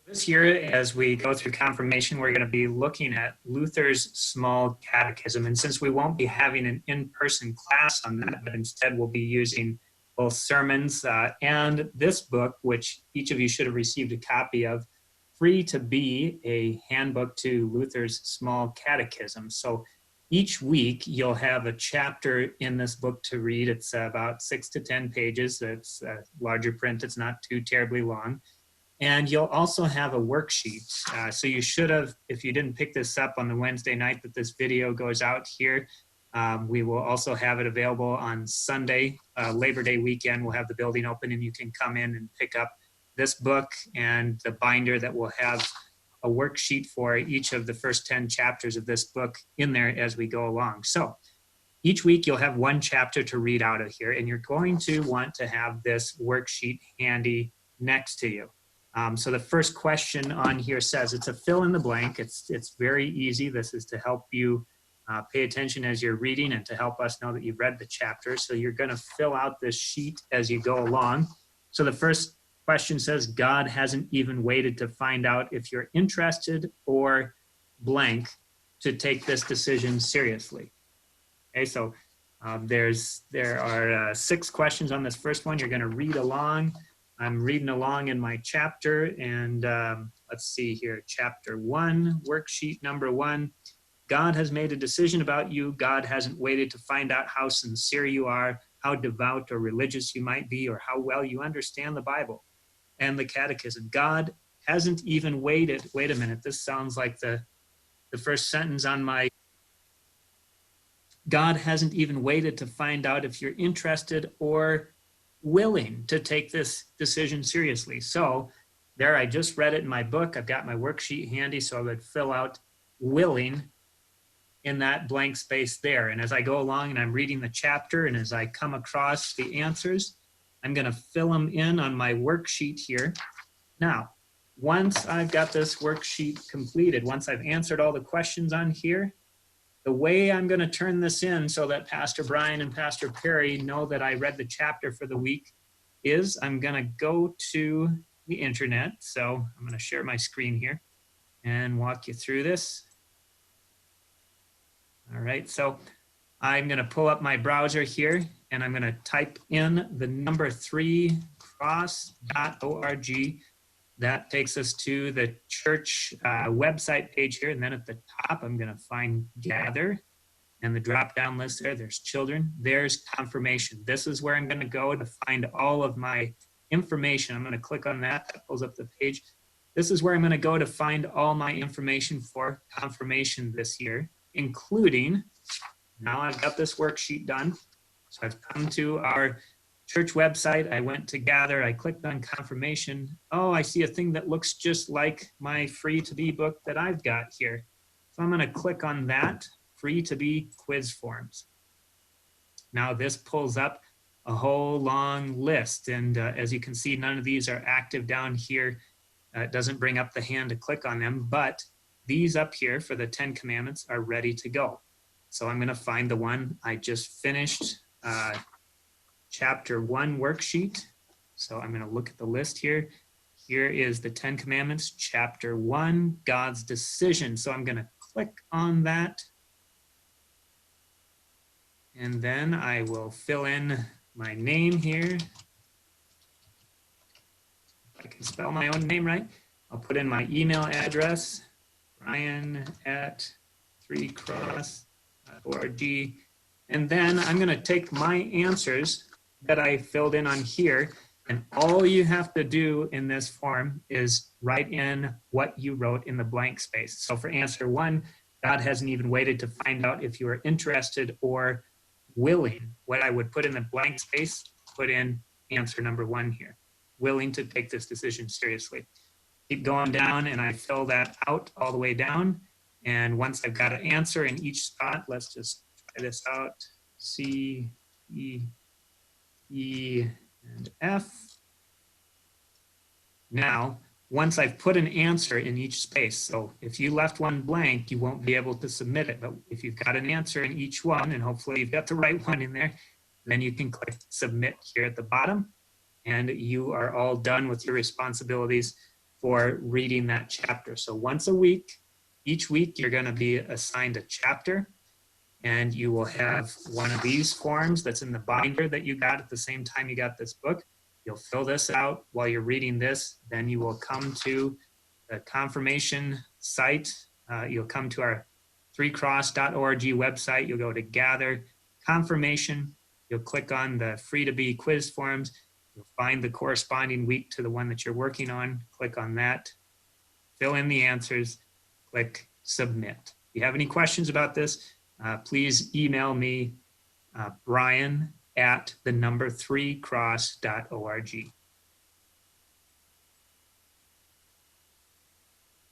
This year, as we go through confirmation, we're going to be looking at Luther's Small Catechism. And since we won't be having an in-person class on that, but instead we'll be using both sermons and this book, which each of you should have received a copy of, Free to Be, a handbook to Luther's Small Catechism. So each week you'll have a chapter in this book to read. It's about 6 to 10 pages. It's larger print. It's not too terribly long. And you'll also have a worksheet. So you should have, if you didn't pick this up on the Wednesday night that this video goes out here, we will also have it available on Sunday, Labor Day weekend. We'll have the building open and you can come in and pick up this book and the binder that will have a worksheet for each of the first 10 chapters of this book in there as we go along. So each week you'll have one chapter to read out of here, and you're going to want to have this worksheet handy next to you. So the first question on here says, it's a fill in the blank. It's very easy. This is to help you pay attention as you're reading and to help us know that you've read the chapter. So you're going to fill out this sheet as you go along. So the first question says, God hasn't even waited to find out if you're interested or blank to take this decision seriously. Okay, so there are 6 questions on this first one. You're going to read along. I'm reading along in my chapter, and let's see here, chapter 1, worksheet number 1. God has made a decision about you. God hasn't waited to find out how sincere you are, how devout or religious you might be, or how well you understand the Bible and the Catechism. God hasn't even waited. Wait a minute, this sounds like the first sentence on my... God hasn't even waited to find out if you're interested or willing to take this decision seriously. So there, I just read it in my book. I've got my worksheet handy, so I would fill out willing in that blank space there. And as I go along and I'm reading the chapter, and as I come across the answers, I'm going to fill them in on my worksheet here. Now, once I've got this worksheet completed, once I've answered all the questions on here, the way I'm going to turn this in so that Pastor Brian and Pastor Perry know that I read the chapter for the week is I'm going to go to the internet. So I'm going to share my screen here and walk you through this. All right, so I'm going to pull up my browser here and I'm going to type in the number 3 cross.org. That takes us to the church website page here. And then at the top, I'm going to find Gather. And the drop-down list there, there's Children. There's Confirmation. This is where I'm going to go to find all of my information. I'm going to click on that. That pulls up the page. This is where I'm going to go to find all my information for Confirmation this year, including, now I've got this worksheet done. So I've come to our church website. I went to Gather. I clicked on Confirmation. Oh, I see a thing that looks just like my Free to Be book that I've got here. So I'm going to click on that, Free to Be quiz forms. Now this pulls up a whole long list. And as you can see, none of these are active down here. It doesn't bring up the hand to click on them, but these up here for the 10 Commandments are ready to go. So I'm going to find the one I just finished, Chapter 1 worksheet. So I'm going to look at the list here. Here is the 10 Commandments, Chapter 1, God's decision. So I'm going to click on that. And then I will fill in my name here. If I can spell my own name right, I'll put in my email address, brian@3cross.org. And then I'm going to take my answers that I filled in on here, and all you have to do in this form is write in what you wrote in the blank space. So for answer 1, God hasn't even waited to find out if you are interested or willing. What I would put in the blank space, put in answer number 1 here, willing to take this decision seriously. Keep going down, and I fill that out all the way down. And once I've got an answer in each spot, let's just try this out. C, E, and F. Now, once I've put an answer in each space, so if you left one blank, you won't be able to submit it. But if you've got an answer in each one, and hopefully you've got the right one in there, then you can click Submit here at the bottom, and you are all done with your responsibilities for reading that chapter. So once a week, each week you're going to be assigned a chapter, and you will have one of these forms that's in the binder that you got at the same time you got this book. You'll fill this out while you're reading this. Then you will come to the confirmation site. You'll come to our 3cross.org website. You'll go to Gather Confirmation. You'll click on the Free to Be quiz forms. You'll find the corresponding week to the one that you're working on. Click on that. Fill in the answers. Click Submit. If you have any questions about this, please email me, Brian at the number 3cross.org.